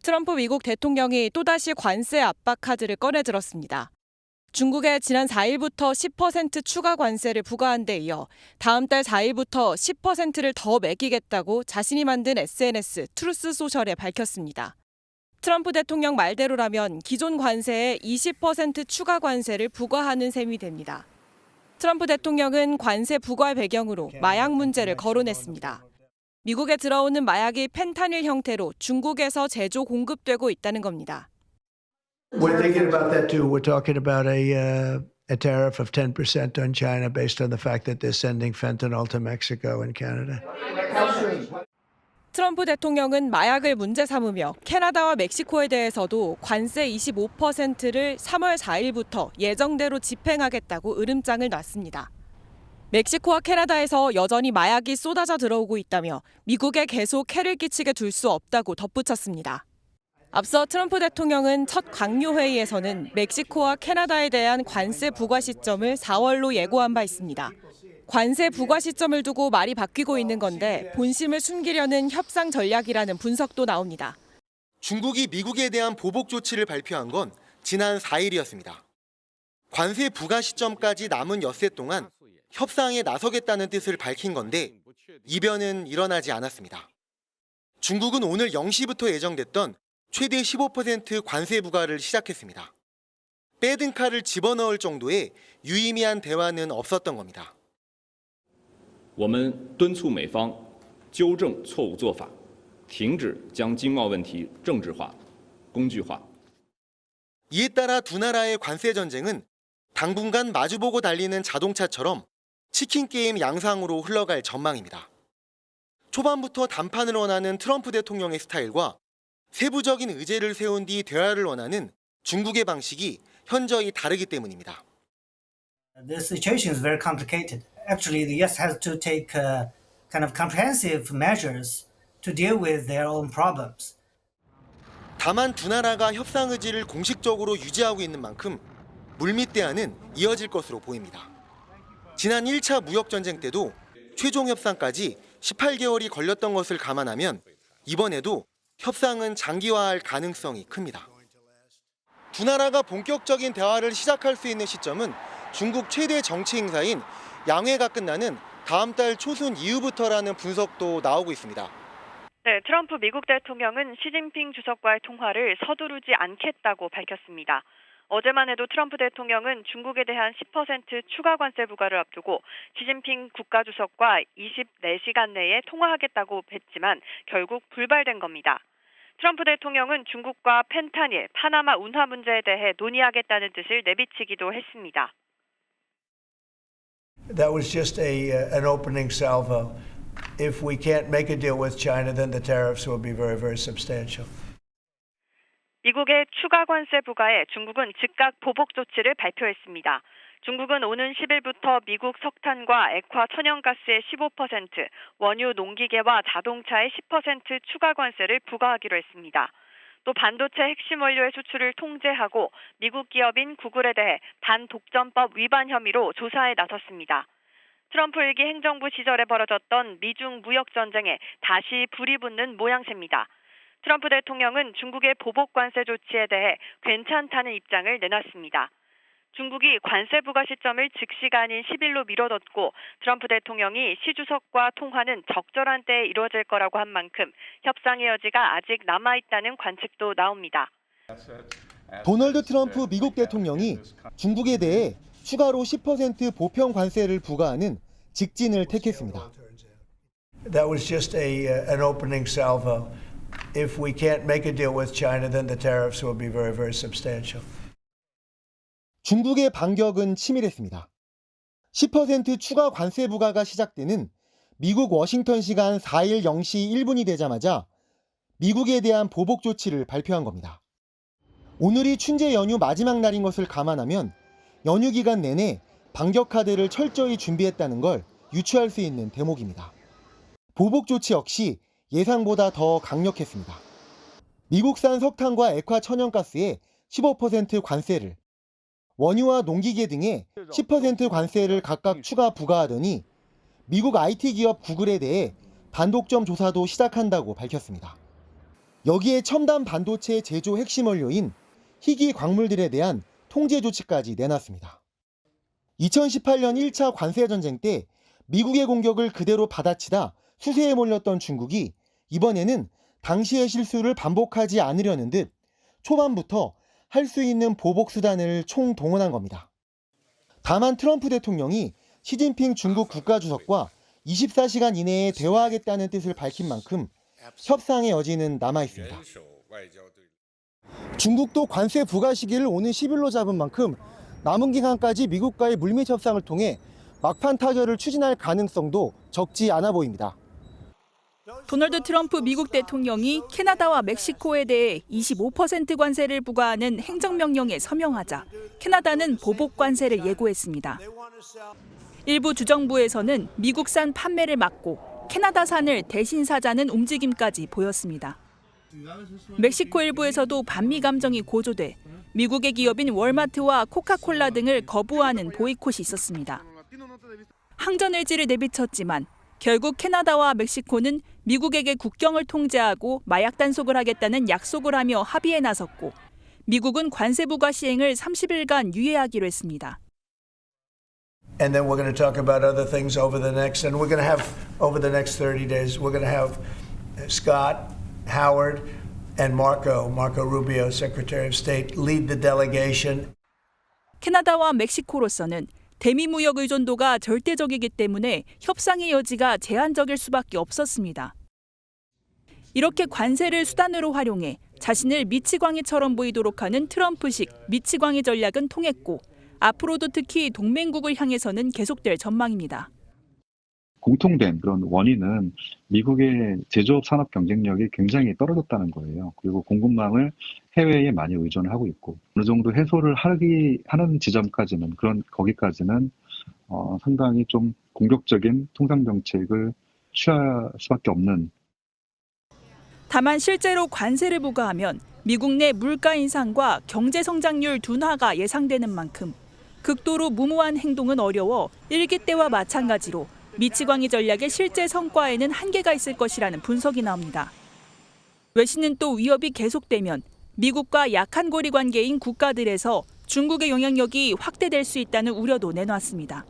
트럼프 미국 대통령이 또다시 관세 압박 카드를 꺼내들었습니다. 중국에 지난 4일부터 10% 추가 관세를 부과한 데 이어 다음 달 4일부터 10%를 더 매기겠다고 자신이 만든 SNS 트루스 소셜에 밝혔습니다. 트럼프 대통령 말대로라면 기존 관세에 20% 추가 관세를 부과하는 셈이 됩니다. 트럼프 대통령은 관세 부과의 배경으로 마약 문제를 거론했습니다. 미국에 들어오는 마약이 펜타닐 형태로 중국에서 제조 공급되고 있다는 겁니다. We're thinking about that too. We're talking about a tariff of 10% on China based on the fact that they're sending fentanyl to Mexico and Canada. 트럼프 대통령은 마약을 문제 삼으며 캐나다와 멕시코에 대해서도 관세 25%를 3월 4일부터 예정대로 집행하겠다고 으름장을 놨습니다. 멕시코와 캐나다에서 여전히 마약이 쏟아져 들어오고 있다며 미국에 계속 해를 끼치게 둘 수 없다고 덧붙였습니다. 앞서 트럼프 대통령은 첫 강요회의에서는 멕시코와 캐나다에 대한 관세 부과 시점을 4월로 예고한 바 있습니다. 관세 부과 시점을 두고 말이 바뀌고 있는 건데 본심을 숨기려는 협상 전략이라는 분석도 나옵니다. 중국이 미국에 대한 보복 조치를 발표한 건 지난 4일이었습니다. 관세 부과 시점까지 남은 엿새 동안 협상에 나서겠다는 뜻을 밝힌 건데 이변은 일어나지 않았습니다. 중국은 오늘 0시부터 예정됐던 최대 15% 관세 부과를 시작했습니다. 빼든 칼을 집어넣을 정도의 유의미한 대화는 없었던 겁니다. 我们敦促美方纠正错误做法，停止将经贸问题政治化、工具化。 이에 따라 두 나라의 관세 전쟁은 당분간 마주보고 달리는 자동차처럼 치킨 게임 양상으로 흘러갈 전망입니다. 초반부터 담판을 원하는 트럼프 대통령의 스타일과 세부적인 의제를 세운 뒤 대화를 원하는 중국의 방식이 현저히 다르기 때문입니다. The situation is very complicated. Actually, the U.S. has to take kind of comprehensive measures to deal with their own problems. 다만 두 나라가 협상 의지를 공식적으로 유지하고 있는 만큼 물밑 대화는 이어질 것으로 보입니다. 지난 1차 무역 전쟁 때도 최종 협상까지 18개월이 걸렸던 것을 감안하면 이번에도 협상은 장기화할 가능성이 큽니다. 두 나라가 본격적인 대화를 시작할 수 있는 시점은 중국 최대 정치 행사인 양회가 끝나는 다음 달 초순 이후부터라는 분석도 나오고 있습니다. 네, 트럼프 미국 대통령은 시진핑 주석과의 통화를 서두르지 않겠다고 밝혔습니다. 어제만 해도 트럼프 대통령은 중국에 대한 10% 추가 관세 부과를 앞두고 시진핑 국가주석과 24시간 내에 통화하겠다고 했지만 결국 불발된 겁니다. 트럼프 대통령은 중국과 펜타닐, 파나마 운하 문제에 대해 논의하겠다는 뜻을 내비치기도 했습니다. That was just an opening salvo. If we can't make a deal with China, then the tariffs will be very, very substantial. 미국의 추가 관세 부과에 중국은 즉각 보복 조치를 발표했습니다. 중국은 오는 10일부터 미국 석탄과 액화 천연가스의 15%, 원유 농기계와 자동차의 10% 추가 관세를 부과하기로 했습니다. 또 반도체 핵심 원료의 수출을 통제하고 미국 기업인 구글에 대해 반독점법 위반 혐의로 조사에 나섰습니다. 트럼프 일기 행정부 시절에 벌어졌던 미중 무역 전쟁에 다시 불이 붙는 모양새입니다. 트럼프 대통령은 중국의 보복 관세 조치에 대해 괜찮다는 입장을 내놨습니다. 중국이 관세 부과 시점을 즉시가 아닌 10일로 미뤄뒀고 트럼프 대통령이 시 주석과 통화는 적절한 때에 이루어질 거라고 한 만큼 협상의 여지가 아직 남아있다는 관측도 나옵니다. 도널드 트럼프 미국 대통령이 중국에 대해 추가로 10% 보편 관세를 부과하는 직진을 택했습니다. That was just an opening salvo. If we can't make a deal with China, then the tariffs will be very, very substantial. 중국의 반격은 치밀했습니다. 10% 추가 관세 부과가 시작되는 미국 워싱턴 시간 4일 0시 1분이 되자마자 미국에 대한 보복 조치를 발표한 겁니다. 오늘이 춘제 연휴 마지막 날인 것을 감안하면 연휴 기간 내내 반격 카드를 철저히 준비했다는 걸 유추할 수 있는 대목입니다. 보복 조치 역시 예상보다 더 강력했습니다. 미국산 석탄과 액화 천연가스에 15% 관세를, 원유와 농기계 등에 10% 관세를 각각 추가 부과하더니 미국 IT 기업 구글에 대해 단독점 조사도 시작한다고 밝혔습니다. 여기에 첨단 반도체 제조 핵심 원료인 희귀 광물들에 대한 통제 조치까지 내놨습니다. 2018년 1차 관세 전쟁 때 미국의 공격을 그대로 받아치다 수세에 몰렸던 중국이 이번에는 당시의 실수를 반복하지 않으려는 듯 초반부터 할 수 있는 보복 수단을 총동원한 겁니다. 다만 트럼프 대통령이 시진핑 중국 국가주석과 24시간 이내에 대화하겠다는 뜻을 밝힌 만큼 협상의 여지는 남아 있습니다. 중국도 관세 부과 시기를 오는 10일로 잡은 만큼 남은 기간까지 미국과의 물밑 협상을 통해 막판 타결을 추진할 가능성도 적지 않아 보입니다. 도널드 트럼프 미국 대통령이 캐나다와 멕시코에 대해 25% 관세를 부과하는 행정명령에 서명하자 캐나다는 보복 관세를 예고했습니다. 일부 주정부에서는 미국산 판매를 막고 캐나다산을 대신 사자는 움직임까지 보였습니다. 멕시코 일부에서도 반미 감정이 고조돼 미국의 기업인 월마트와 코카콜라 등을 거부하는 보이콧이 있었습니다. 항전 의지를 내비쳤지만 결국 캐나다와 멕시코는 미국에게 국경을 통제하고 마약 단속을 하겠다는 약속을 하며 합의에 나섰고 미국은 관세 부과 시행을 30일간 유예하기로 했습니다. And then we're going to talk about other things over the next, and we're going to have, over the next 30 days, we're going to have Scott, Howard, and Marco Rubio, Secretary of State, lead the delegation. 캐나다와 멕시코로서는 대미 무역 의존도가 절대적이기 때문에 협상의 여지가 제한적일 수밖에 없었습니다. 이렇게 관세를 수단으로 활용해 자신을 미치광이처럼 보이도록 하는 트럼프식 미치광이 전략은 통했고 앞으로도 특히 동맹국을 향해서는 계속될 전망입니다. 공통된 그런 원인은 미국의 제조업 산업 경쟁력이 굉장히 떨어졌다는 거예요. 그리고 공급망을 해외에 많이 의존하고 있고 어느 정도 해소를 하는 지점까지는 거기까지는 상당히 좀 공격적인 통상 정책을 취할 수밖에 없는. 다만 실제로 관세를 부과하면 미국 내 물가 인상과 경제 성장률 둔화가 예상되는 만큼 극도로 무모한 행동은 어려워 일기 때와 마찬가지로 미치광이 전략의 실제 성과에는 한계가 있을 것이라는 분석이 나옵니다. 외신은 또 위협이 계속되면 미국과 약한 고리 관계인 국가들에서 중국의 영향력이 확대될 수 있다는 우려도 내놨습니다.